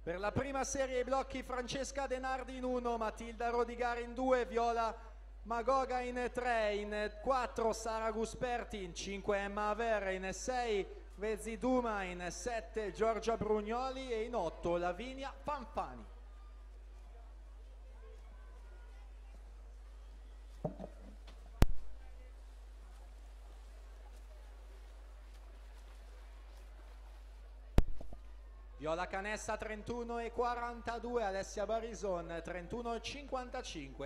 Per la prima serie ai blocchi Francesca Denardi in 1, Matilda Rodigari in 2, Viola Magoga in 3, in 4 Sara Gusperti, in 5 Emma Aver, in 6 Vezzi Duma, in 7 Giorgia Brugnoli e in 8 Lavinia Fanfani. Viola Canessa 31,42, Alessia Barison 31,55.